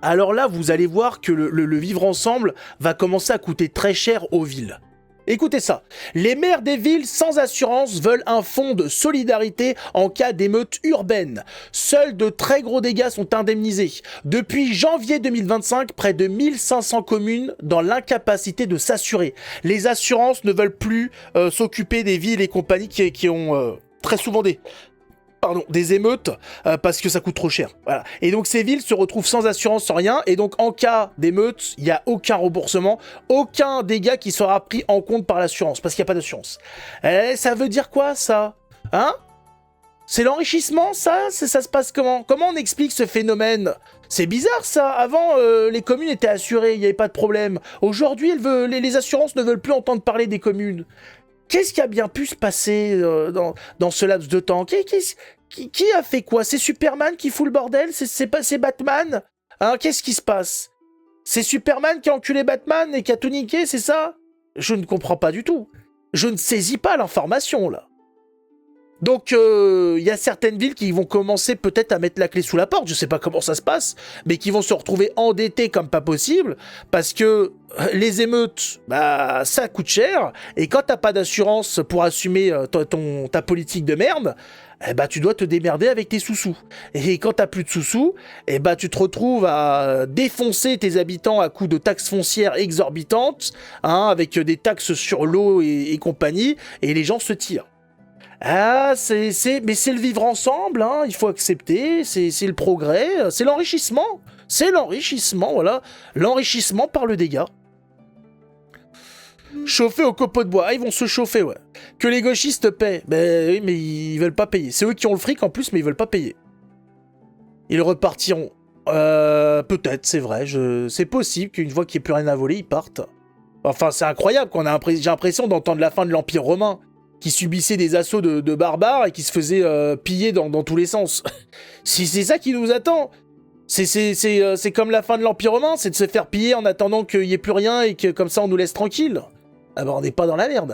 alors là, vous allez voir que le vivre ensemble va commencer à coûter très cher aux villes. Écoutez ça, les maires des villes sans assurance veulent un fonds de solidarité en cas d'émeute urbaine. Seuls de très gros dégâts sont indemnisés. Depuis janvier 2025, près de 1500 communes dans l'incapacité de s'assurer. Les assurances ne veulent plus s'occuper des villes et compagnies qui ont très souvent des émeutes parce que ça coûte trop cher. Voilà. Et donc ces villes se retrouvent sans assurance, sans rien, et donc en cas d'émeute, il n'y a aucun remboursement, aucun dégât qui sera pris en compte par l'assurance, parce qu'il n'y a pas d'assurance. Ça veut dire quoi ça? Hein? C'est l'enrichissement ça? Ça se passe comment? Comment on explique ce phénomène? C'est bizarre ça. Avant, les communes étaient assurées, il n'y avait pas de problème. Aujourd'hui, les assurances ne veulent plus entendre parler des communes. Qu'est-ce qui a bien pu se passer dans ce laps de temps? Qui a fait quoi? C'est Superman qui fout le bordel? C'est Batman? Hein, qu'est-ce qui se passe? C'est Superman qui a enculé Batman et qui a tout niqué, c'est ça? Je ne comprends pas du tout. Je ne saisis pas l'information, là. Donc, y a certaines villes qui vont commencer peut-être à mettre la clé sous la porte, je sais pas comment ça se passe, mais qui vont se retrouver endettées comme pas possible, parce que les émeutes, bah, ça coûte cher, et quand t'as pas d'assurance pour assumer ta politique de merde, eh bah, tu dois te démerder avec tes sous-sous. Et quand t'as plus de sous-sous, eh bah, tu te retrouves à défoncer tes habitants à coups de taxes foncières exorbitantes, hein, avec des taxes sur l'eau et compagnie, et les gens se tirent. Ah, mais c'est le vivre ensemble, hein, il faut accepter, c'est le progrès, c'est l'enrichissement, voilà, l'enrichissement par le dégât. Chauffer au copeaux de bois, ils vont se chauffer, ouais. Que les gauchistes paient, ben oui, mais ils veulent pas payer, c'est eux qui ont le fric en plus, mais ils veulent pas payer. Ils repartiront, peut-être, c'est vrai, c'est possible qu'une fois qu'il n'y ait plus rien à voler, ils partent. Enfin, c'est incroyable, j'ai l'impression d'entendre la fin de l'Empire romain, qui subissait des assauts de barbares et qui se faisait piller dans tous les sens. C'est ça qui nous attend. C'est comme la fin de l'Empire romain, c'est de se faire piller en attendant qu'il n'y ait plus rien et que comme ça on nous laisse tranquille. Ah bah on n'est pas dans la merde.